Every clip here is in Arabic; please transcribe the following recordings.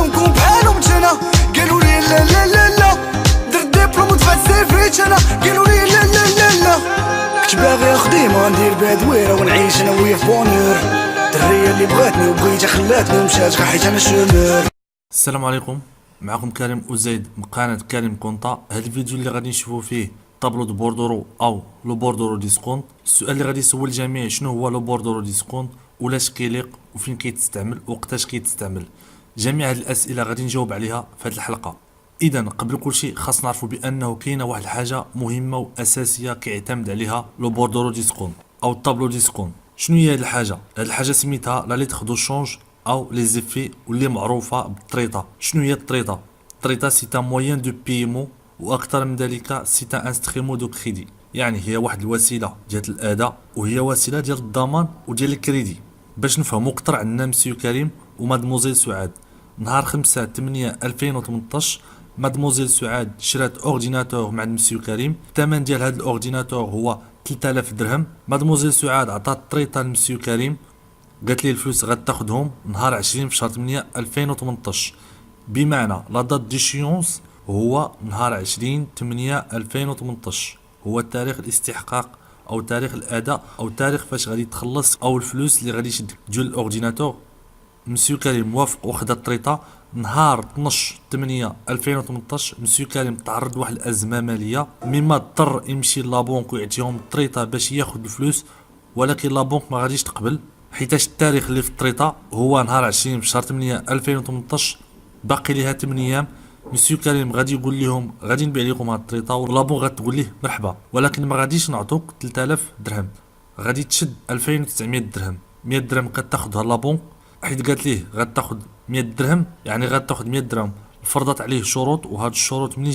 نكون بحالهم تانا قالوا لي لا لا لا لا درت ديبلوم ودفعت سيفيت انا قالوا لي لا لا لا لا كنت باغي خديمه ندير بها دويره ونعيش انا ويا في بونور الدريه اللي بغاتني وبغيتها خلاتني ومشات حيت انا شومور. السلام عليكم، معكم كريم أزيد من قناة كريم كونطا. هذا الفيديو اللي غادي نشوفوا فيه طابلو دو بوردورو او لو بوردورو ديسكونت. السؤال اللي غادي يسول الجميع شنو هو لو بوردورو ديسكونت ولاش كيليق وفين كيتستعمل وقتاش كيتستعمل. جميع هذه الاسئله غادي نجاوب عليها في هذه الحلقه. اذا قبل كل شيء خاص نعرفوا بانه كاينه واحد الحاجه مهمه واساسيه كيعتمد عليها لو بوردورو ديسكونت او الطابلو ديسكونت. شنو هي هذه الحاجه؟ هذه الحاجه سميتها لا ليتر دو شونج او لي زيفي واللي معروفه بالطريطه. شنو هي الطريطه؟ الطريطه سي ان موين دو بيمون واكثر من ذلك سي ان انسترومون دو كريدي، يعني هي واحد الوسيله ديال الاداء وهي وسيله ديال الضمان وديال الكريدي. باش نفهموا اكثر عندنا مسيو كريم ومادموزيل سعاد. نهار 5/8/2018 مادموزيل سعاد شرات اورديناتور مع مسيو كريم. الثمن ديال هذا الاورديناتور هو 3000 درهم. مادموزيل سعاد عطات الطريطه لمسيو كريم، قالت لي الفلوس غتاخذهم نهار 20 في شهر 8/2018، بمعنى لا دات ديشيونس هو نهار 20/8/2018 هو تاريخ الاستحقاق او تاريخ الاداء او تاريخ فاش غادي تخلص او الفلوس اللي غادي يشد ديال الاورديناتور. مسيو كريم موافق وخدا الطريطه. نهار 12/8/2018 مسيو كريم تعرض لواحد الازمه ماليه مما اضطر يمشي لابونك ويعطيهم الطريطه باش ياخذ الفلوس، ولكن لابونك ما غاديش تقبل حيتاش التاريخ اللي في الطريطه هو نهار 20 في شهر 8/2018. باقي ليها 8 ايام. مسيو كريم غادي يقول لهم غادي نبيع لكم هاد الطريطه ولابون غتقول ليه مرحبا، ولكن ما غاديش نعطوك 3000 درهم، غادي تشد 2900 درهم. 100 درهم كتاخذها لابون حيت قالت ليه غتاخذ 100 درهم، يعني غتاخذ 100 درهم. فرضت عليه شروط، وهاد الشروط منين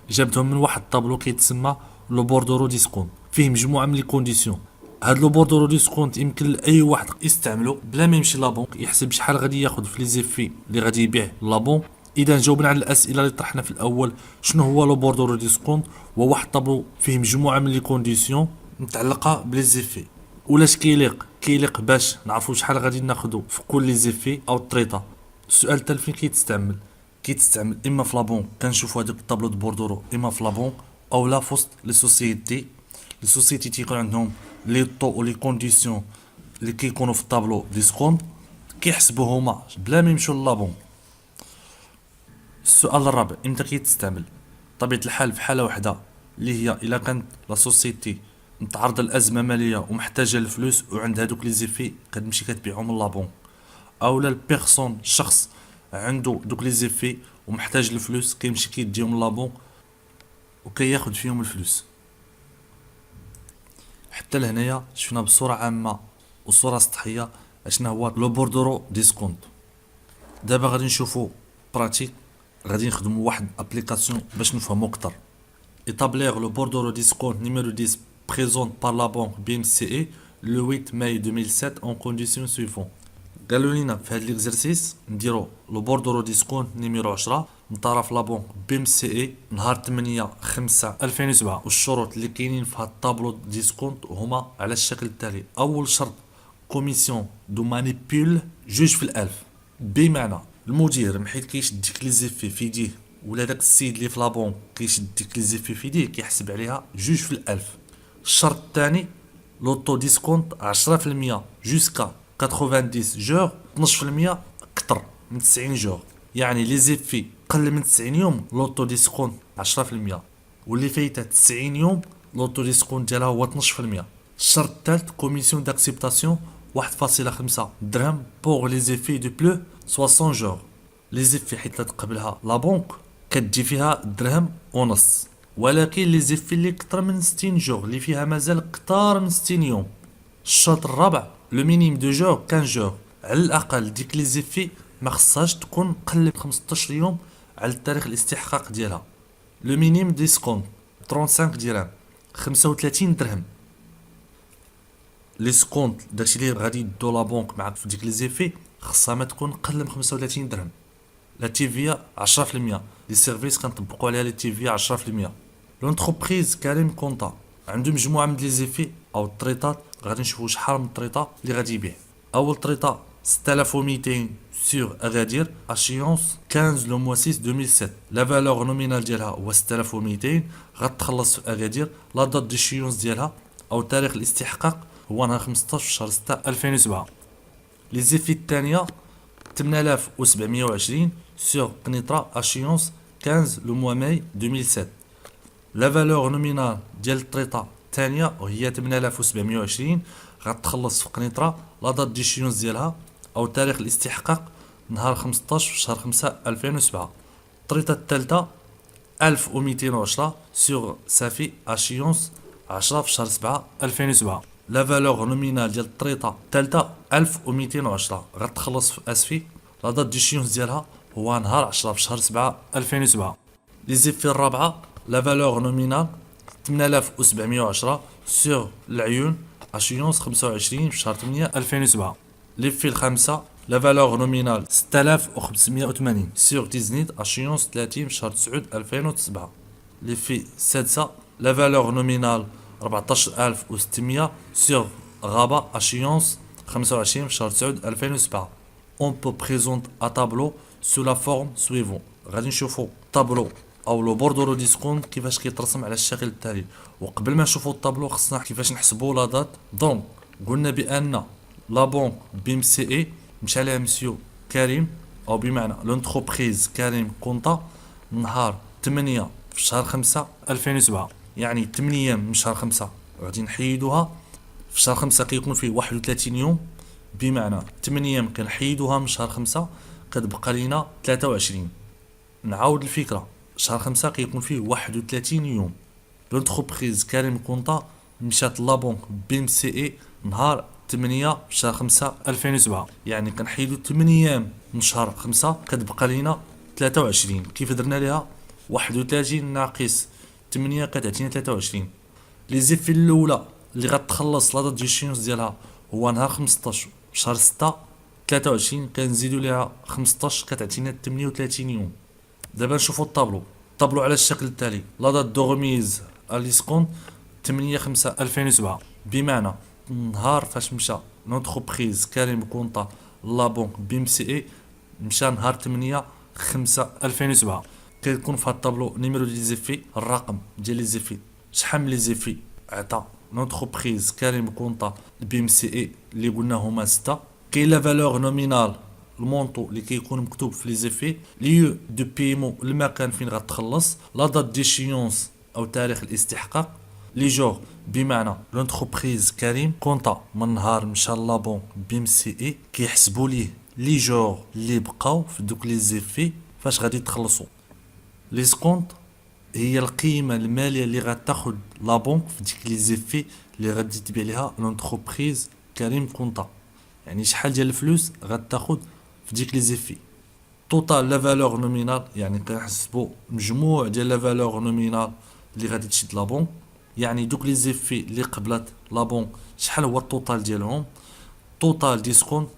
جابتهم من واحد الطابلو كيتسمى لو بوردورو ديسكونت، فيه مجموعه من لي كونديسيون. هاد لو بوردورو ديسكونت يمكن لاي واحد يستعملو بلا ما يمشي لابونك يحسب شحال غادي ياخذ في لي زيفي اللي غادي يبيع لابونك. اذا جاوبنا على الاسئله اللي طرحنا في الاول، شنو هو لو بوردورو ديسكونت؟ هو واحد الطابلو فيه مجموعه من لي كونديسيون متعلقه بلي زيفي. ولاش كيليق باش نعرفوا شحال غادي ناخذوا في كل لي زيفي او الطريطه. السؤال الثالث فين كيتستعمل اما في لابونك، كنشوفوا هذاك الطابلو دو بوردورو اما في لابونك او لا فوسط لي سوسيتي. لي سوسيتي تيكون عندهم لي طو و لي كونديسيون اللي كيكونوا في الطابلو ديسكونت كيحسبوا هما بلا ما يمشوا للابونك. السؤال الرابع امتى كيتستعمل؟ طبيعه الحال في حاله واحده اللي هي الا كانت لا سوسيتي متعرضه لازمه ماليه ومحتاجه الفلوس وعند هذوك لي زيفي كتمشي كتبيعهم لابونك، او لا البيرسون الشخص عنده دوك لي زيفي ومحتاج الفلوس كيمشي كيديهم لابونك وكياخذ فيهم الفلوس. حتى لهنايا شفنا بصوره عامه وصوره سطحيه اشنا هو لو بوردورو ديسكونت. دابا غادي نشوفوا براتيك، غادي نخدموا واحد ابليكاسيون باش نفهموا اكثر. établir le bordereau discount numéro 10 présente par la banque BMCE le 8 mai 2007 en conditions suivantes. قالوا لينا في هذا الاكزرسيس نديرو لو بوردورو ديسكونت نيميرو 10 من طرف لا بنك بي ام سي اي نهار 8/5/2007. والشروط اللي كاينين في هذا الطابلو ديسكونت هما على الشكل التالي. اول شرط كوميسيون دو مانيبيول جوج في الالف، بمعنى المدير محيت كيشد ديك لي زيفي في يديه ولا داك السيد اللي في لابونك كيشد ديك لي زيفي في يديه كيحسب عليها جوج في الالف. الشرط الثاني لوطو ديسكونت 10% جوسكا 90 جور، 12% اكثر من 90 جور، يعني لي زيفي قل من 90 يوم لوطو ديسكونت 10%، واللي فايته 90 يوم لوطو ديسكونت ديالها هو 12%. الشرط الثالث كوميسيون داكسبتاسيون 1.5 درهم بوغ لي زيفي دو بلو 60 جور. لي زيفي حيت تقبلها لا بنك كتجي فيها درهم ونص، ولكن لي زيفي اللي كثر من 60 جور اللي فيها مازال كثار من 60 يوم. الشرط الرابع لو مينيم دو جور 15 جور، على الاقل ديك لي زيفي ما خصهاش تكون قل من 15 يوم على التاريخ الاستحقاق ديالها. لو مينيم ديسكونت 35 درهم 35 درهم. لي سكونت داكشي اللي غادي يدو لا بنك معاك في ديك لي زيفي خصها ما تكون قل من 35 درهم. لا تيفيا 10%، لي سيرفيس كنطبقوا عليها لي تيفيا 10%. لونتربريز كريم كونطا عنده مجموعه من لي زيفي او الطريطات، غادي نشوفوا شحال من طريطه اللي غادي يبيع. اول طريطه 6200 sur Agadir, échéance 15 le mois 6 2007. La valeur nominale ديالها هو 6200. غتخلص في أغادير. لا دات ديشيونس ديالها أو تاريخ الاستحقاق هو نهار 15 في شهر 6 2007. لي زيفي الثانية 8720 sur قنيطرة échéance 15 le mois mai 2007. لا فالور نومينال ديال الطريطة الثانية وهي 8720 غتخلص في قنيطرة. لا دات ديشيونس ديالها أو تاريخ الاستحقاق نهار 15 في شهر 5 2007. الطريطة الثالثة 1210 sur صافي échéance 10 في شهر 7 2007. لا فالور نومينال ديال الطريطة الثالثة 1210 غتخلص في اسفي. لا دات ديشيونس ديالها هو نهار 10 في شهر 7 2007. لي زيفي الرابعة لا فالور نومينال 8710 sur العيون échéance 25 في شهر 8 2007. لي في الخامسة لا فالور نومينال 6580 sur تيزنيت échéance 30 في شهر 9 2007. لي في السادسة لا فالور نومينال 14600 sur غابة échéance 25 في شهر 9 2007. On peut présenter un tableau sous la forme suivante. غادي نشوفوا طابلو او لو بوردورو ديسكونت كيفاش كيترسم على الشكل التالي. وقبل ما نشوفوا الطابلو خصنا كيفاش نحسبوا لا دات. دونك قلنا بان لا بونك بيم سي اي مشى لها مسيو كريم او بمعنى لونتربريز كريم كونطا نهار 8 في شهر 5 2007. يعني 8 ايام من شهر 5 غادي نحيدوها. في شهر 5 كيكون فيه 31 يوم بمعنى 8 ايام كنحيدوها من شهر 5 كتبقى لينا 23. نعاود الفكره. شهر 5 كيكون فيه 31 يوم. لونتربريز كريم كونطا مشات لابونك بيم سي اي نهار 8 في شهر 5 2007. يعني كنحيدو 8 ايام من شهر 5 كتبقى لينا 23. كيف درنا ليها 31 ناقص 8 كتعطينا 23. لي زيفي الاولى اللي غتخلص لا دات ديشيونس ديالها هو نهار 15 في شهر 6 23 كنزيدو ليها 15 كتعطينا 38 يوم. دابا نشوفوا الطابلو على الشكل التالي. لا دات دو غوميز اليسكونت 8 5 2007 بمعنى نهار فاش مشى لونتربريز كريم كونطا لا بونك بيم سي اي مشى نهار 8 5 2007. كيكون في هاد الطابلو نيميرو دي زيفي الرقم ديال لي زيفي شحال من لي زيفي عطا لونتربريز كريم كونطا بيم سي اي اللي قلنا هما 6. كاين لا فالور نومينال المونطو اللي كيكون مكتوب في لي زيفي ليو دو بيمون المكان فين غتخلص. لا دات ديشيونس او تاريخ الاستحقاق. لي جور بمعنى لونتربريز كريم كونطا من نهار مشى لابون بيم سي اي كيحسبوا ليه لي جور اللي بقاو في دوك لي زيفي فاش غادي تخلصوا. لي سكونت هي القيمه الماليه اللي غتاخد لا بونك في ديك لي زيفي اللي غادي تبيع ليها لونتربريز كريم كونطا. يعني شحال ديال الفلوس غتاخد في ديك لي زيفي. توتال لا فالور نومينال يعني كنحسبوا مجموع ديال لا فالور نومينال اللي غادي تشد لا بونك. يعني دوك لي زيفي اللي قبلت لا بونك شحال هو التوتال ديالهم. توتال ديسكونت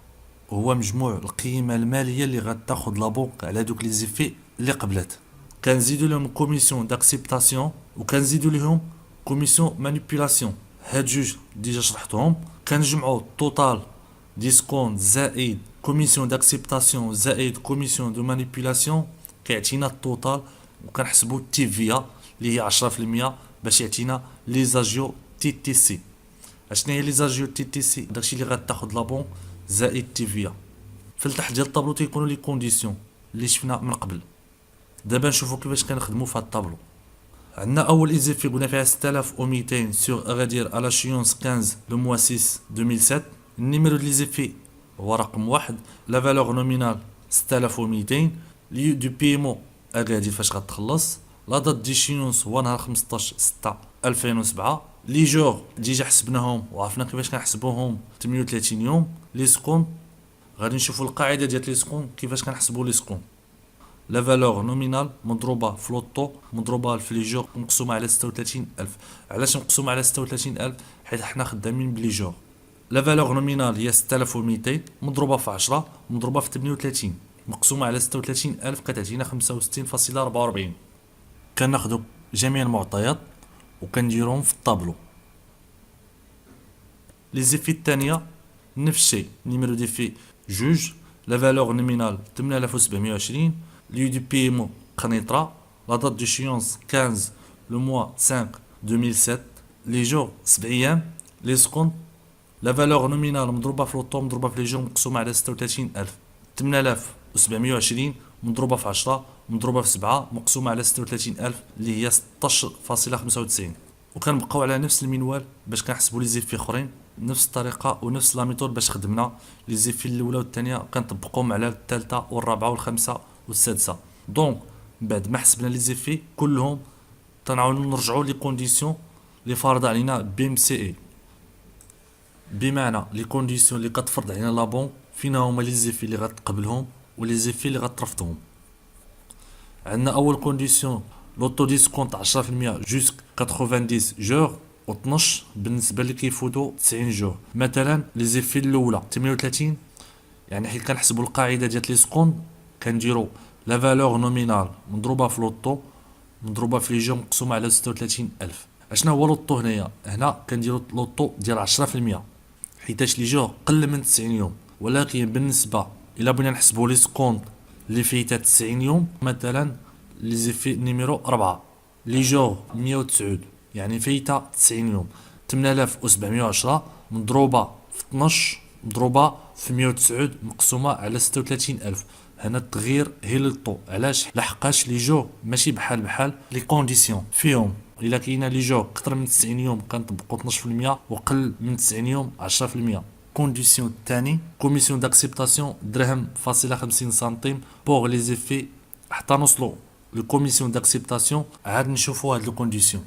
هو مجموع القيمه الماليه اللي غتاخد لا بونك على دوك لي زيفي اللي قبلت. كنزيدو لهم كوميسيون داكسبتاسيون وكنزيدو لهم كوميسيون مانيبيولاسيون. هاد جوج ديجا شرحتهم. كنجمعوا توتال ديسكونت زائد كوميسيون داكسبتاسيون زائد كوميسيون دو مانيبيولاسيون كيعطينا التوتال. وكنحسبوا تي فيا اللي هي 10% باش يعطينا لي زاجيو تي تي سي. اشنا هي لي زاجيو تي تي سي؟ داكشي اللي غتاخد لا بون زائد تي فيا. في التحت ديال الطابلو تيكونوا لي كونديسيون اللي شفنا من قبل. دابا نشوفوا كيفاش كنخدموا في هذا الطابلو. عندنا اول ايزيفي قلنا فيها 6200 sur Agadir à l'échéance 15 le mois 6 2007. النيميرو ديال ليزيفي هو رقم 1. لا فالور نومينال 6200. ليو دو بيمون اكادير فاش غتخلص. لا دات ديشيونس هو نهار 15 6 2007. لي جور ديجا حسبناهم وعرفنا كيفاش كنحسبوهم 38 يوم. لي سكون غادي نشوفوا القاعده ديال لي سكون كيفاش كنحسبوا لي سكون. لا فالور نومينال مضروبه في لوطو مضروبه في لي جور مقسومه على 36000. علاش مقسومه على 36000؟ حيت حنا خدامين بلي جور. لا فالور نومينال هي 6200 مضروبه في 10 مضروبه في 38 مقسومه على 36000 كتعطينا 65.44. كناخذوا جميع المعطيات وكنديروهم في الطابلو. لي زيفي الثانيه نفس الشيء. نيميرو ديفي جوج. لا فالور نومينال 8720. ليو دو بيمون قنيطرة. لا دات ديشيونس 15 لو موا 5 2007. لي جور 7 ايام. لي سكونت لا فالور نومينال مضروبة في لوطو مضروبة في لي جور مقسومة على 36000. 8720 مضروبة في 10 مضروبة في 7 مقسومة على 36000 اللي هي 16.95. وكنبقاو على نفس المنوال باش كنحسبوا لي زيفي اخرين، نفس الطريقه ونفس لا ميثود باش خدمنا لي زيفي الاولى والثانيه كنطبقوهم على الثالثه والرابعه والخامسه والسادسه. دونك بعد ما حسبنا لي زيفي كلهم تنعاودو نرجعوا لي كونديسيون اللي فارضه علينا بي ام سي اي، بمعنى لي كونديسيون اللي كتفرض علينا لا بون فينا هما لي زيفي اللي غتقبلهم ولي زيفي اللي غترفضهم. عندنا اول كونديسيون لوطو ديسكونت 10% جوسك 90 جور و12 بالنسبه اللي كيفوتوا 90 جور. مثلا لي زيفي الاولى 38، يعني حيت كنحسبوا القاعده ديال لي سكوند كنديروا لا فالور نومينال مضروبه في لوطو مضروبه في لي جور مقسومه على 36000. اشنا هو لوطو هنايا؟ هنا كنديروا لوطو ديال 10% حيتاش لي جور قل من 90 يوم، ولكن بالنسبه الا بغينا نحسبوا لي سكوند اللي فيتا 90 يوم، مثلا لي زيفي نيميرو 4 لي جور 109 يعني فايته 90 يوم، 8710 مضروبه في 12 مضروبه في 109 مقسومه على 36000. هنا التغيير هي للطو. علاش؟ لحقاش لي جور ماشي بحال لي كونديسيون فيهم الا كاينه لي جور اكثر من 90 يوم كنطبقوا 12% وقل من 90 يوم 10%. كونديسيون الثاني كوميسيون داكسبتاسيون درهم فاصله 50 سنتيم بوغ لي زيفي. حتى نوصلوا لو كوميسيون داكسبتاسيون عاد نشوفوا هاد لو كونديسيون.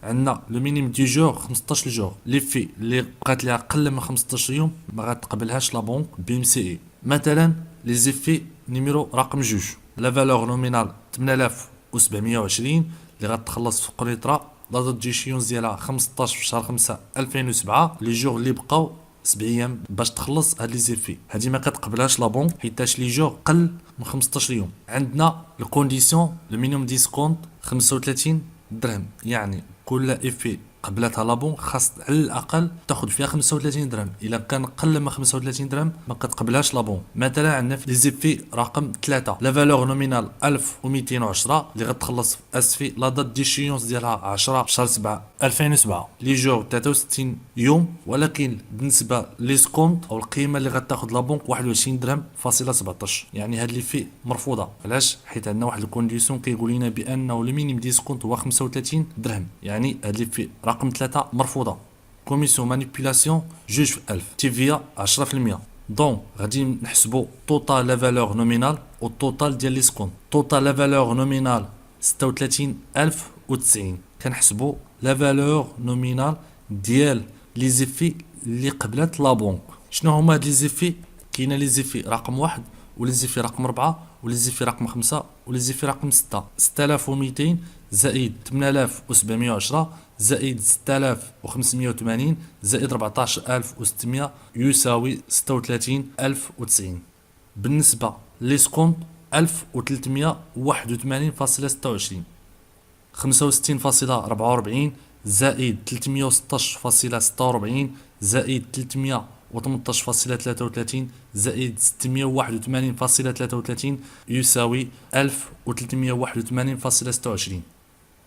عندنا لو مينيم دي جور 15 جور، لي في اللي بقات لها اقل من 15 يوم ما غتقبلهاش لا بونك بي ام سي اي. مثلا لي زيفي نيميرو رقم 2 لا فالور نومينال 8720 اللي غتخلص في قنيطره. لا دات ديشيونس ديالها 15 في شهر 5 2007. لي جور اللي بقاو 7 ايام باش تخلص هاد لي زيفي، هادي ما كتقبلهاش لا بونك حيتاش لي جور قل من 15 يوم. عندنا الكونديسيون لو مينيموم ديسكونت 35 درهم، يعني كل افي قبلتها لا بونك خاص على الاقل تاخذ فيها 35 درهم. الا كان قل من 35 درهم ما كتقبلهاش لا بونك. مثلا عندنا في لي زيفي رقم 3 لا فالور نومينال 1210 اللي غتخلص في اسفي. لا دات ديشيونس ديالها 10 شهر 7 2007. لي جور 63 يوم، ولكن بالنسبه لي سكونت او القيمه اللي غتاخذ لا بونك 21 درهم فاصله 17، يعني هاد لي في مرفوضه. علاش؟ حيت عندنا واحد الكونديسيون كيقول لنا بانه لو مينيم ديسكونت هو 35 درهم، يعني هاد لي في رقم 3 مرفوضه. كوميسيون مانيبيولاسيون جوج في 1000 تيفيا 10%. دونك غادي نحسبوا توتال لا فالور نومينال و التوتال ديال لي سكونت. توتال لا فالور نومينال 36090. كنحسبوا لا فالور نومينال ديال لي زيفي اللي قبلت لا بونك. شنو هما هاد لي زيفي؟ كاينه لي زيفي رقم 1 ولي زيفي رقم 4 ولي زيفي رقم 5 ولي زيفي رقم 6. 6200 زائد 8710 زائد 6580 زائد 14600 يساوي 36090. بالنسبة لي سكونت 1381.26 65.44 زائد 316.46 زائد 318.33 زائد 681.33 يساوي 1381.26.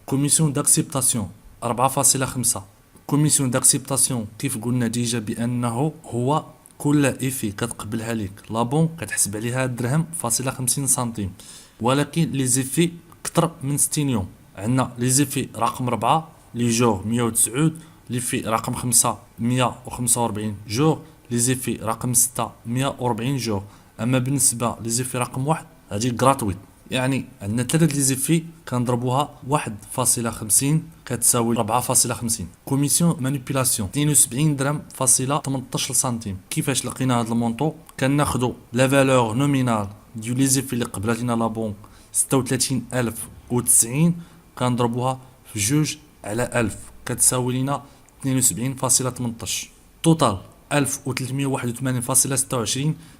كوميسيون داكسبتاسيون 4.5. كوميسيون داكسبتاسيون كيف قلنا ديجا بانه هو كل ايفي كتقبلها ليك لا بونك كتحسب عليها درهم فاصله 50 سنتيم، ولكن لي زيفي اكثر من 60 يوم. عندنا لي زيفي رقم 4 لي جور 109، لي في رقم 5 145 جور، لي زيفي رقم 6 140 جور. اما بالنسبه لي زيفي رقم 1 هذه غراتويت، يعني عندنا ثلاثه لي زيفي كنضربوها 1.50 كتساوي 4.50. كوميسيون مانيبيولاسيون 72 درهم فاصله 18 سنتيم. كيفاش لقينا هذا المونطو؟ كناخذوا لا فالور نومينال ديال لي زيفي اللي قبلتنا لا بونك 36090 كنضربوها في 2 على 1000 كتساوي لنا 72.18. توتال 1381.26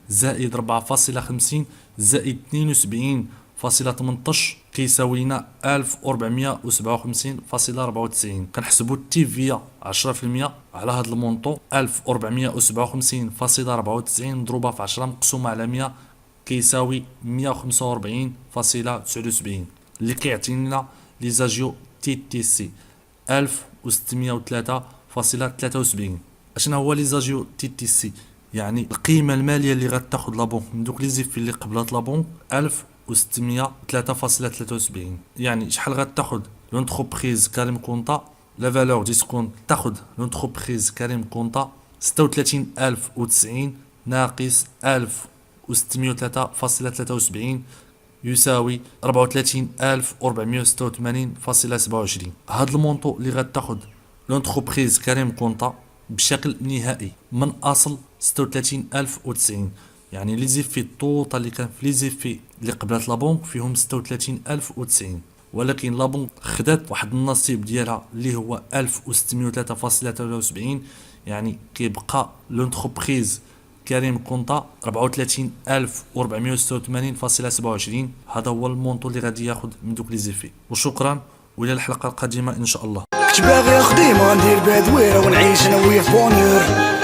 زائد 4.50 زائد 72.18 كيساوي لنا 1457.94. كنحسبوا التيفيا 10% على هذا المونطو 1457.94 مضروبه في 10 مقسومه على 100 كيساوي 145.79 اللي كيعطينا لي زاجيو تي سي 1603.73. اشنا هو لي زاجيو تي سي؟ يعني القيمه الماليه اللي غتاخذ لابونك من دوك لي زيفي اللي قبلات لابونك 1603.73. يعني شحال غتاخذ لونتربريز كريم كونطا لا فالور ديسكونت تاخذ لونتربريز كريم كونطا 36090 ناقص 1603.73 يساوي 34,486.27. هاد المونطو اللي غتاخذ لونتربريز كريم كونطا بشكل نهائي من اصل 36,090. يعني لي زيفي الطوطه اللي كان في لي زيفي اللي قبلات لابونك فيهم 36,090، ولكن لابونك خدات واحد النصيب ديالها اللي هو 1603.73. يعني كيبقى لونتربريز كريم كونطا 34,486.27. هذا هو المونطو اللي غادي ياخذ من دوك لي زيفي. وشكرا والى الحلقه القادمه ان شاء الله. كنت باغي خديمة ندير بها دويرة ونعيش انا ويا في بونور،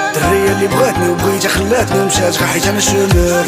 الدرية اللي بغاتني وبغيتها خلاتني ومشات غا حيت انا شومور.